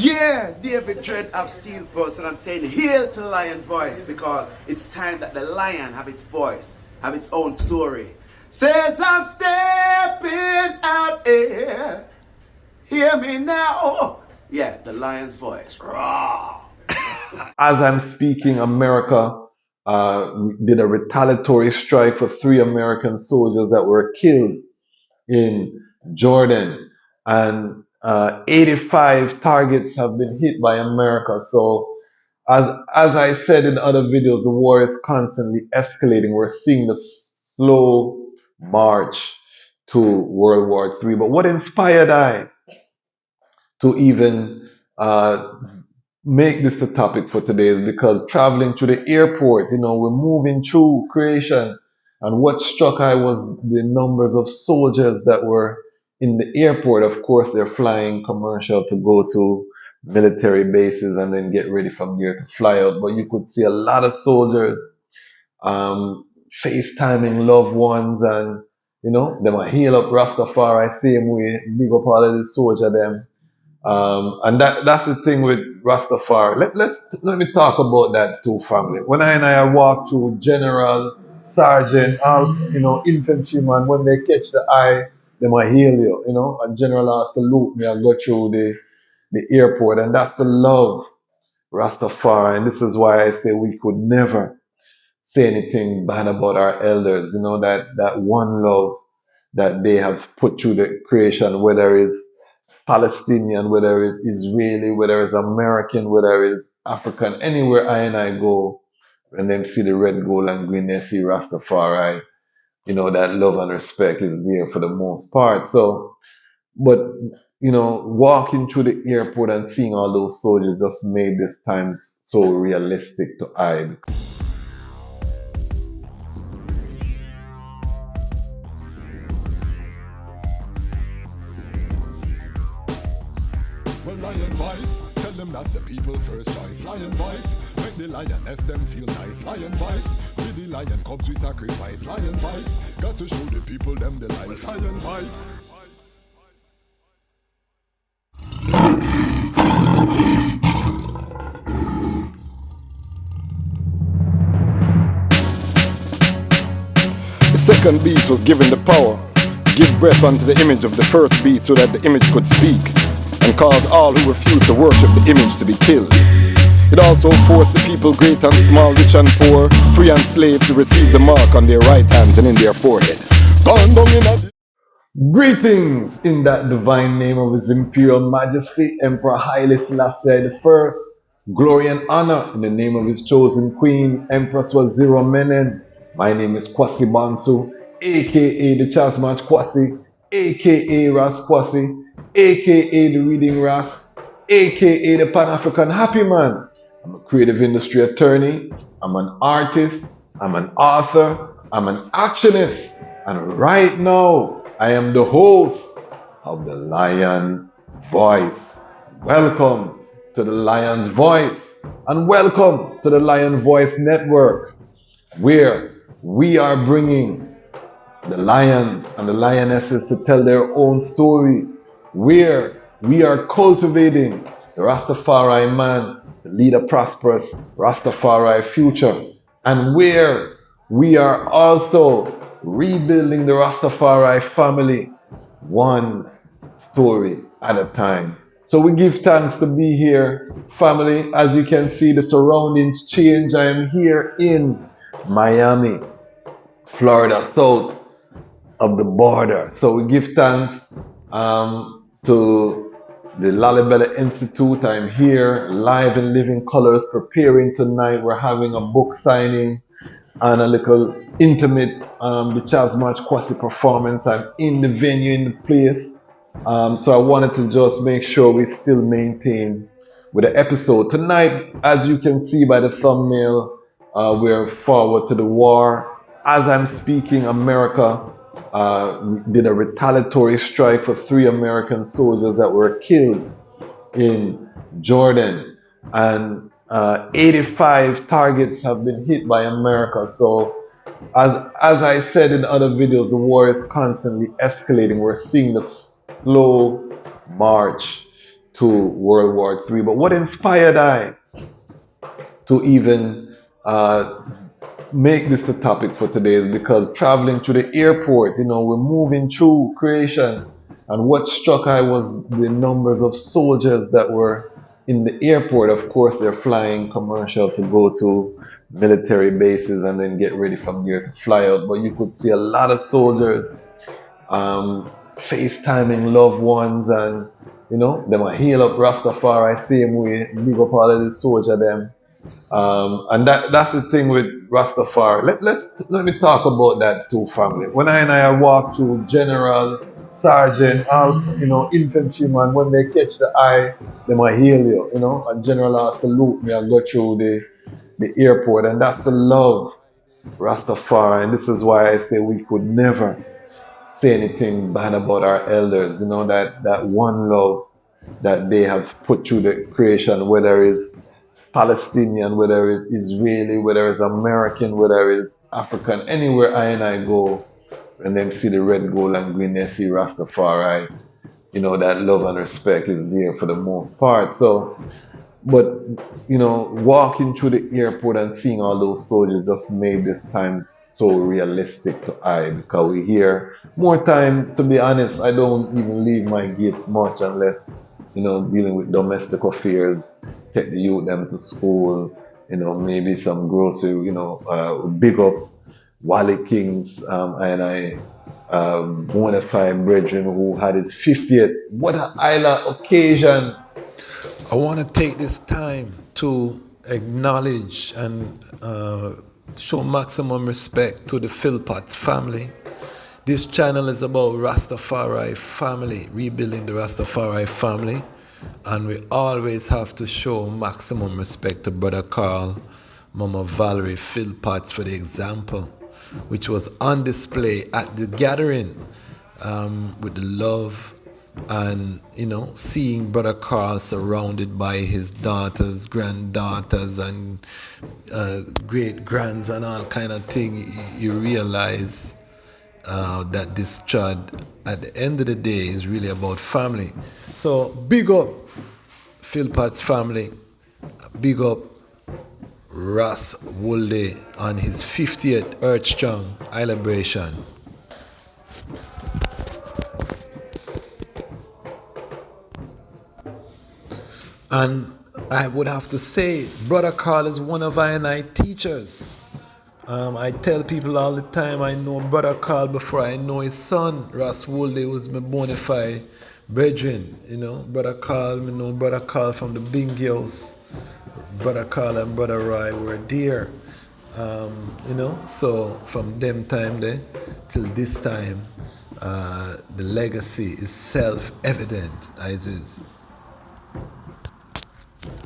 Yeah, David Dread of Steel Pulse, and I'm saying hail to the lion voice because it's time that the lion have its voice, have its own story. Says I'm stepping out here, hear me now. Yeah, the lion's voice. Raw. As I'm speaking, America did a retaliatory strike for 3 American soldiers that were killed in Jordan, and 85 targets have been hit by America. So, as I said in other videos, the war is constantly escalating. We're seeing the slow march to World War III. But what inspired I to even make this a topic for today is because traveling to the airport, we're moving through creation. And what struck I was the numbers of soldiers that were in the airport. Of course, they're flying commercial to go to military bases and then get ready from there to fly out. But you could see a lot of soldiers FaceTiming loved ones, and them a heal up Rastafari same way, big up all of the soldier them. And that's the thing with Rastafari. Let me talk about that too, family. When I walk through general, sergeant, all infantryman, when they catch the eye, they might heal you, and general will salute me and go through the airport, and that's the love Rastafari. And this is why I say we could never say anything bad about our elders, that one love that they have put through the creation, whether it's Palestinian, whether it's Israeli, whether it's American, whether it's African, anywhere I go, when them see the red, gold, and green, they see Rastafari, that love and respect is there for the most part. So, but, walking through the airport and seeing all those soldiers just made this time so realistic to I. Well, lion voice, tell them that's the people first choice. Lion voice, make the lioness them feel nice. Lion voice, with the lion cubs we sacrifice. Lion voice, got to show the people them the life. Lion voice. The second beast was given the power to give breath unto the image of the first beast so that the image could speak, and caused all who refused to worship the image to be killed. It also forced the people, great and small, rich and poor, free and slave, to receive the mark on their right hands and in their forehead. Greetings in that divine name of His Imperial Majesty, Emperor Haile Selassie I. Glory and honor in the name of His chosen Queen, Empress Waziri Menen. My name is Kwasi Bansu, aka Dejazmatch Kwasi, aka Ras Kwasi, aka the Reading Ras, aka the Panafrican Happy Man. I'm a creative industry attorney, I'm an artist, I'm an author, I'm an actionist, and right now I am the host of the Lion's Voice. Welcome to the Lion's Voice, and welcome to the Lion Voice Network, where we are bringing the lions and the lionesses to tell their own story, where we are cultivating the Rastafari man to lead a prosperous Rastafari future, and where we are also rebuilding the Rastafari family one story at a time. So we give thanks to be here, family. As you can see, the surroundings change. I am here in Miami, Florida, south of the border. So we give thanks to the Lalibela Institute. I'm here live in living colors, preparing tonight. We're having a book signing and a little intimate Dejazmatch Kwasi performance. I'm in the venue, in the place. So I wanted to just make sure we still maintain with the episode. Tonight, as you can see by the thumbnail, we're forward to the war. As I'm speaking, America did a retaliatory strike for 3 American soldiers that were killed in Jordan, and 85 targets have been hit by America. So as I said in other videos, the war is constantly escalating. We're seeing the slow march to World War III. But what inspired I to even make this the topic for today is because traveling to the airport, we're moving through creation. And what struck I was the numbers of soldiers that were in the airport. Of course, they're flying commercial to go to military bases and then get ready from there to fly out. But you could see a lot of soldiers FaceTiming loved ones, and them a hail up Rastafari same way, big up all of the soldier them. And that's the thing with Rastafari. Let me talk about that too, family. When I walk through general, sergeant, all infantryman, when they catch the eye, they might hail you, and general will salute me and go through the airport, and that's the love Rastafari. And this is why I say we could never say anything bad about our elders, that one love that they have put through the creation, whether it's Palestinian, whether it's Israeli, whether it's American, whether it's African, anywhere I go, and them see the red, gold, and green, they see Rastafari, that love and respect is there for the most part. So, but, walking through the airport and seeing all those soldiers just made this time so realistic to I, because we hear more time, to be honest, I don't even leave my gates much unless, dealing with domestic affairs, take the youth them to school, maybe some grocery, big up Wally Kings, and I, bona fide brethren who had his 50th. What an island occasion. I want to take this time to acknowledge and show maximum respect to the Philpotts family. This channel is about Rastafari family, rebuilding the Rastafari family, and we always have to show maximum respect to Brother Carl, Mama Valerie Philpotts for the example, which was on display at the gathering, with the love and seeing Brother Carl surrounded by his daughters, granddaughters, and great grands and all kind of thing. You realize that this chad at the end of the day is really about family. So big up Philpotts family, big up Ras Wolde on his 50th Earth Strong celebration. And I would have to say, Brother Carl is one of I teachers. I tell people all the time, I know Brother Carl before I know his son. Ras Wolde was my bona fide brethren. Brother Carl, I know Brother Carl from the Bingy House. Brother Carl and Brother Roy were there. So from them time there till this time, the legacy is self-evident as is.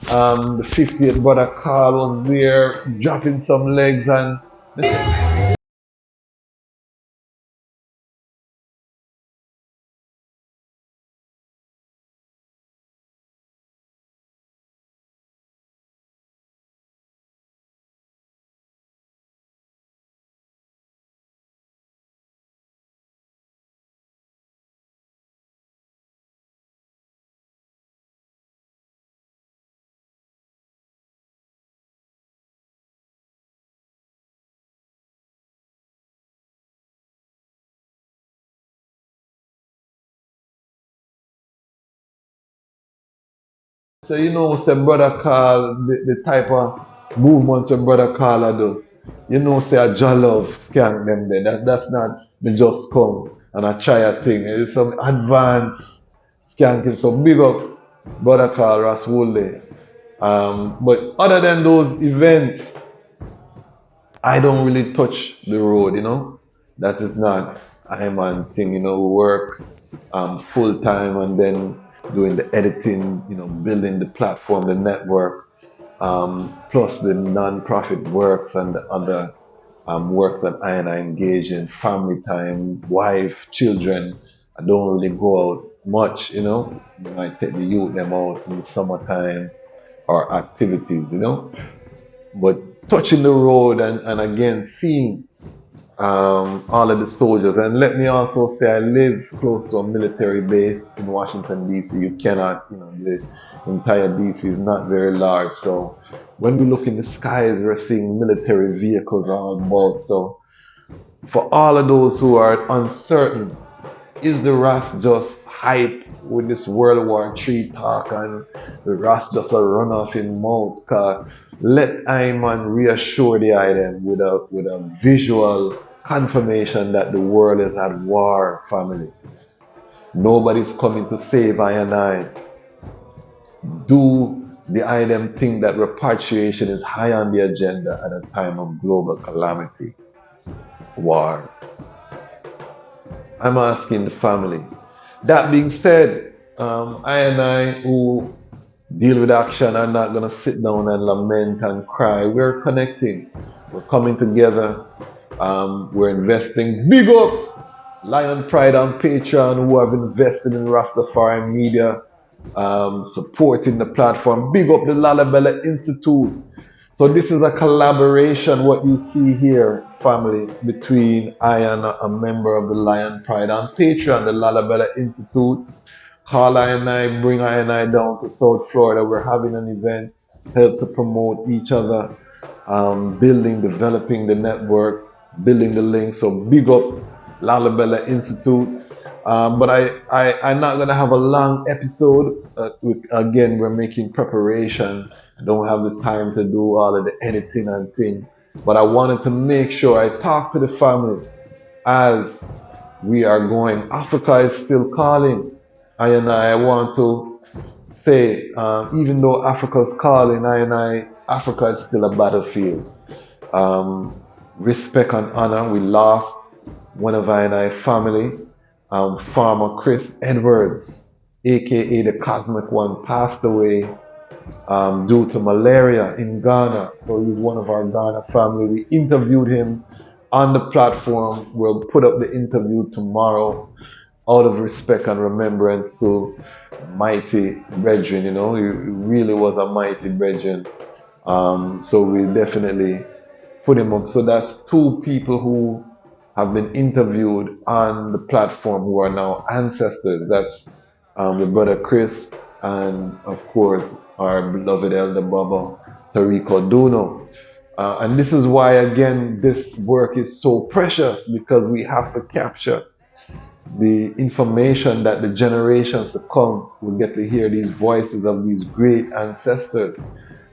The 50th Brother Carl was there dropping some legs, and so say Brother Carl, the type of movements that Brother Carl do. Say a Jolove skank them there. That's not the just come and I try a thing. It's some advanced skanking. So big up Brother Carl Raswolde. But other than those events, I don't really touch the road, That is not a man thing, We work full time and then doing the editing, building the platform, the network, plus the non-profit works and the other work that I engage in, family time, wife, children. I don't really go out much, I take the youth them out in the summertime or activities, But touching the road and again seeing all of the soldiers. And let me also say, I live close to a military base in Washington, D.C. You cannot, the entire D.C. is not very large. So when we look in the skies, we're seeing military vehicles all about. So for all of those who are uncertain, is the Ras just hype with this World War III talk and the Ras just a run off in mouth? Cause let Ayman reassure the item with a visual confirmation that the world is at war, family. Nobody's coming to save I and I. Do the item think that repatriation is high on the agenda at a time of global calamity, war? I'm asking the family. That being said, I and I who deal with action are not going to sit down and lament and cry. We're connecting. We're coming together. We're investing. Big up Lion Pride on Patreon who have invested in Rastafari Media, supporting the platform. Big up the Lalabella Institute. So this is a collaboration, what you see here, family, between I and a member of the Lion Pride on Patreon, the Lalabella Institute. Call I and I, bring I and I down to South Florida. We're having an event, help to promote each other, building, developing the network, building the link. So big up Lalabella Institute. But I'm not going to have a long episode. Again, we're making preparation. I don't have the time to do all of the editing and thing. But I wanted to make sure I talk to the family as we are going. Africa is still calling. I want to say, even though Africa is calling, Africa is still a battlefield. Respect and honor. We lost one of I family. Farmer Chris Edwards, aka the Cosmic One, passed away due to malaria in Ghana. So he's one of our Ghana family. We interviewed him on the platform. We'll put up the interview tomorrow out of respect and remembrance to mighty brethren. He really was a mighty brethren. So we'll definitely put him up. So that's two people who have been interviewed on the platform who are now ancestors. That's the brother Chris and of course our beloved elder Baba Tariq Duno. And this is why again this work is so precious, because we have to capture the information that the generations to come will get to hear these voices of these great ancestors.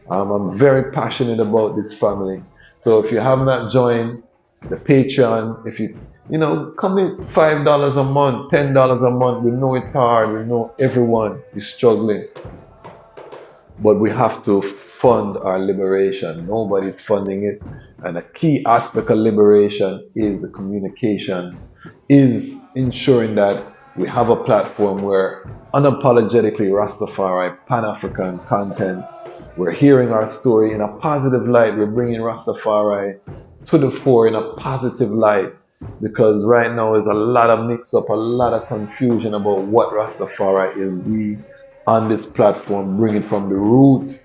I'm very passionate about this family. So if you have not joined the Patreon, if you commit $5 a month, $10 a month. We know it's hard. We know everyone is struggling, but we have to fund our liberation. Nobody's funding it, and a key aspect of liberation is the communication, is ensuring that we have a platform where unapologetically Rastafari, Pan-African content. We're hearing our story in a positive light. We're bringing Rastafari to the fore in a positive light, because right now there's a lot of mix-up, a lot of confusion about what Rastafari is. We on this platform bring it from the root.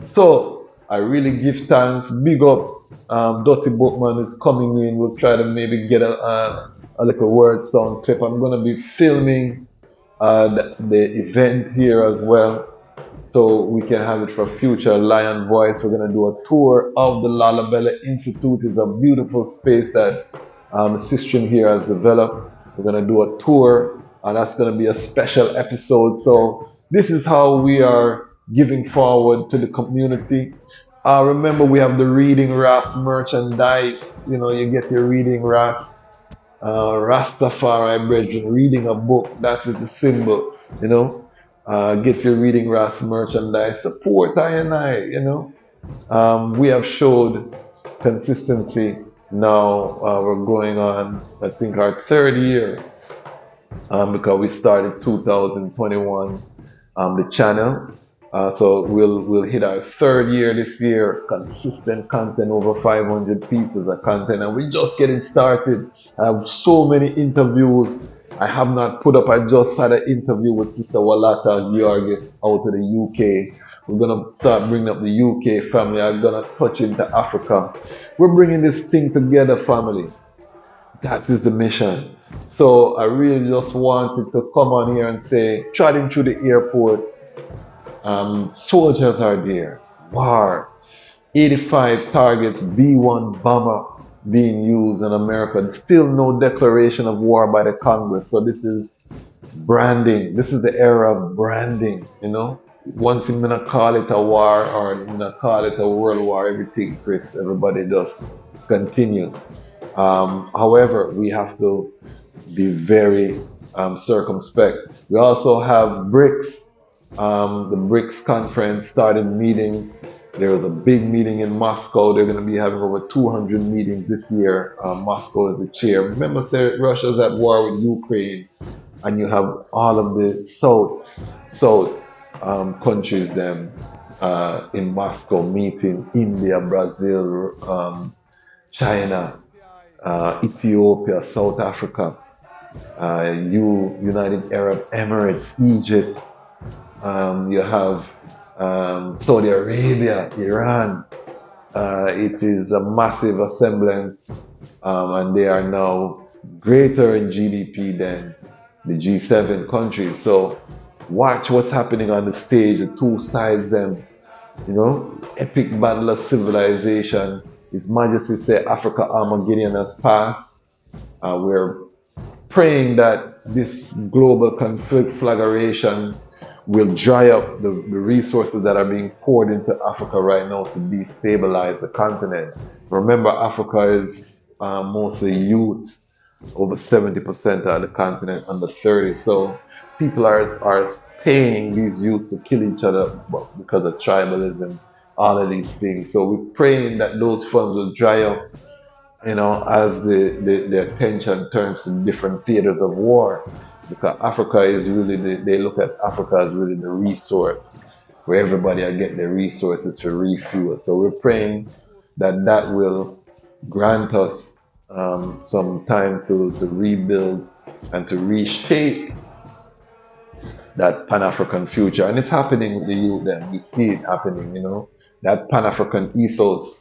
So I really give thanks. Big up Dottie Bookman is coming in. We'll try to maybe get a little word sound clip. I'm going to be filming the event here as well, so we can have it for future Lion Voice. We're going to do a tour of the Lalabella Institute. It's a beautiful space that the sister here has developed. We're going to do a tour, and that's going to be a special episode. So this is how we are giving forward to the community. Remember, we have the Reading Raft merchandise. You get your Reading Raft, Rastafari brethren, reading a book. That is the symbol, get your Reading Raft merchandise. Support I. We have showed consistency now. We're going on, I think, our third year, because we started 2021 the channel. So we'll hit our third year this year. Consistent content, over 500 pieces of content, and we're just getting started. I have so many interviews I have not put up. I just had an interview with Sister Walata George out of the UK. We're gonna start bringing up the UK family. I'm gonna touch into Africa. We're bringing this thing together, family. That is the mission. So I really just wanted to come on here and say, trotting through the airport, soldiers are there. War. 85 targets, B-1 bomber being used in America. Still no declaration of war by the Congress. So this is branding. This is the era of branding, you know. Once you're gonna call it a war or you're gonna call it a world war, everything, Chris, everybody just continue. However, we have to be very circumspect. We also have BRICS, the BRICS conference started meeting. There was a big meeting in Moscow. They're going to be having over 200 meetings this year. Moscow is the chair. Remember, Russia's at war with Ukraine, and you have all of the South countries them in Moscow meeting. India, Brazil, China, Ethiopia, South Africa, United Arab Emirates, Egypt. You have Saudi Arabia, Iran. It is a massive assemblance, and they are now greater in GDP than the G7 countries. So watch what's happening on the stage. The two sides, them, you know, epic battle of civilization. His Majesty said Africa Armageddon has passed. We're praying that this global conflagration will dry up the resources that are being poured into Africa right now to destabilize the continent. Remember, Africa is mostly youth, over 70% of the continent under 30. So people are paying these youths to kill each other because of tribalism, all of these things. So we're praying that those funds will dry up, you know, as the attention turns to different theaters of war. Because Africa is really, they look at Africa as really the resource where everybody are getting the resources to refuel. So we're praying that that will grant us some time to rebuild and to reshape that Pan-African future. And it's happening with the youth then. We see it happening, you know, that Pan-African ethos,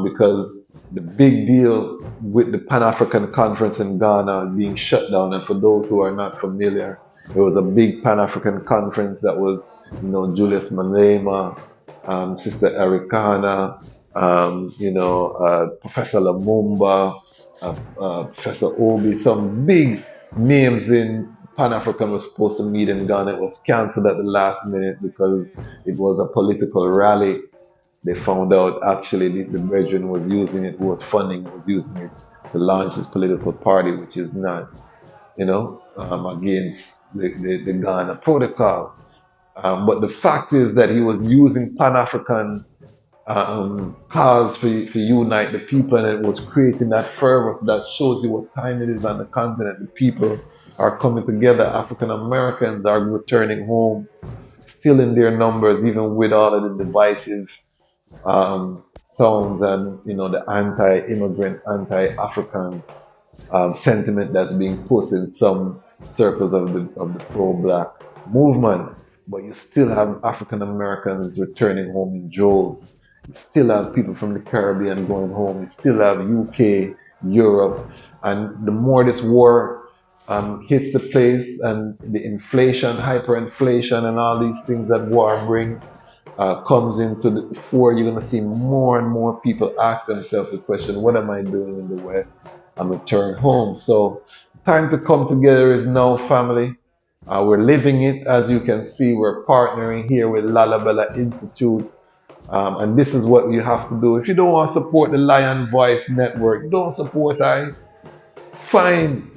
because the big deal with the Pan-African conference in Ghana being shut down, and for those who are not familiar, it was a big Pan-African conference that was, you know, Julius Malema, Sister Ericana, Professor Lumumba, Professor Obi, some big names in Pan-African was supposed to meet in Ghana. It was cancelled at the last minute because it was a political rally. They found out actually the brethren was using it, who was funding it, was using it to launch his political party, which is not, you know, against the Ghana protocol. But the fact is that he was using Pan-African cause to unite the people, and it was creating that fervor. So that shows you what time it is on the continent. The people are coming together. African Americans are returning home, still in their numbers, even with all of the divisive sounds and, you know, the anti-immigrant, anti-African sentiment that's being pushed in some circles of the pro-black movement. But you still have African Americans returning home in droves. You still have people from the Caribbean going home. You still have UK, Europe, and the more this war hits the place, and the inflation, hyperinflation, and all these things that war brings comes into the fore, you're going to see more and more people ask themselves the question, what am I doing in the West? I'm returning home. So time to come together is now, family. We're living it. As you can see, we're partnering here with Lalabella Institute. And this is what you have to do. If you don't want to support the Lion Voice Network, don't support I. Find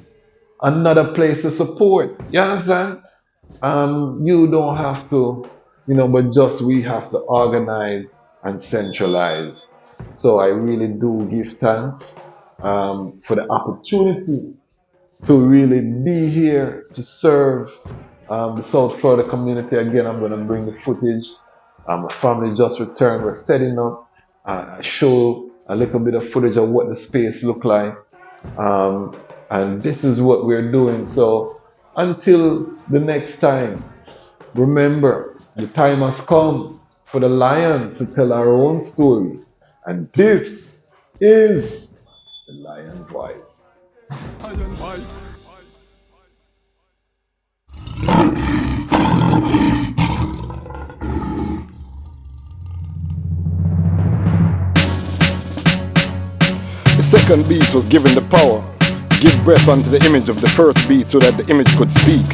another place to support. You understand? You don't have to, you know, but just we have to organize and centralize. So I really do give thanks for the opportunity to really be here to serve the South Florida community. Again, I'm going to bring the footage. My family just returned. We're setting up. I show a little bit of footage of what the space look like. And this is what we're doing. So until the next time, remember, the time has come for the lion to tell our own story. And this is the Lion Voice. Iron Voice. The second beast was given the power to give breath unto the image of the first beast so that the image could speak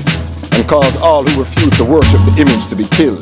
and cause all who refused to worship the image to be killed.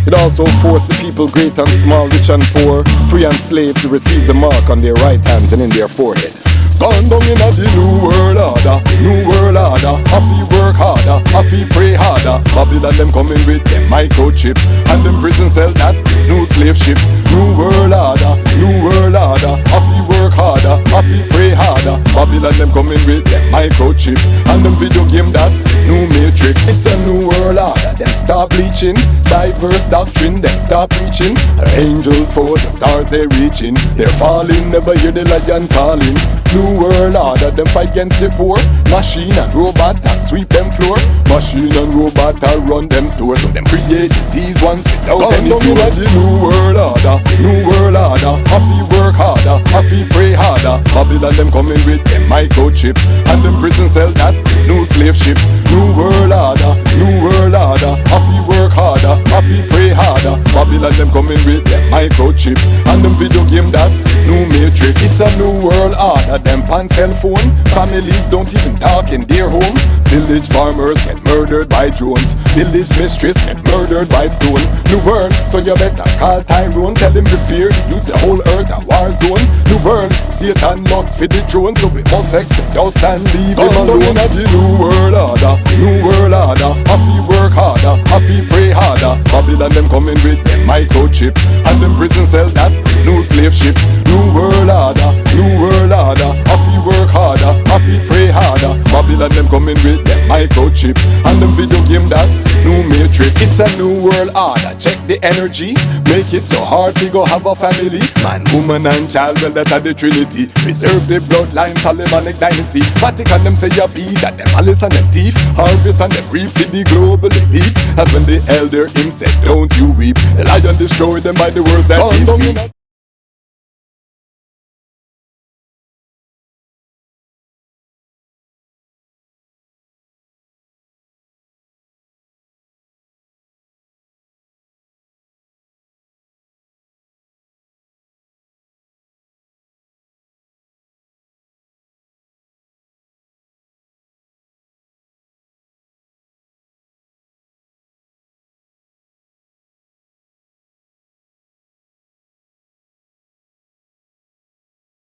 It also forced the people, great and small, rich and poor, free and slave, to receive the mark on their right hands and in their forehead. Gone down in the new world order, new world order. Have to work harder, have to pray harder. Babylon them coming with them microchip, and them prison cell, that's the new slave ship. New world order, new world order. Have to work harder, have to pray harder. Babylon them coming with them microchip, and them video game, that's the new matrix. It's a new world order. Them start bleaching, diverse doctrine, them start preaching. Angels for the stars they reaching, they're falling, never hear the lion calling. New world order, them fight against the poor. Machine and robot that sweep them floor. Machine and robot that run them stores. So them create disease ones without any cure. The new world order, new world order. Have to work harder, have to pray harder. Babylon them coming with them microchip, and them prison cell, that's the new slave ship. New world order, new world order. Have to work harder, have to pray harder. Babylon them coming with them microchip, and them video game, that's the new matrix. It's a new world order. Them pan cell phone, families don't even talk in their home. Village farmers get murdered by drones. Village mistress get murdered by stones. New world, so you better call Tyrone. Tell him prepare to use the whole earth a war zone. New world, Satan lost for the throne, so we must exit us and leave him alone. In the new world order, new world order. Have to work harder, have to pray harder. Babylon them coming with them microchip, and them prison cell, that's the new slave ship. New world order, new world order. Have to work harder, have to pray harder. Babylon them coming with them microchip, and them video game, that's the new matrix. It's a new world order. Check the energy, make it so hard to go have a family. Man, woman and child, well that are the trinity. Preserve the bloodline, Solomonic dynasty. Vatican them say a beat at them malice and them thief. Harvest and them reap for the global elite. As when the elder him said, don't you weep. The lion destroyed them by the words that he speak.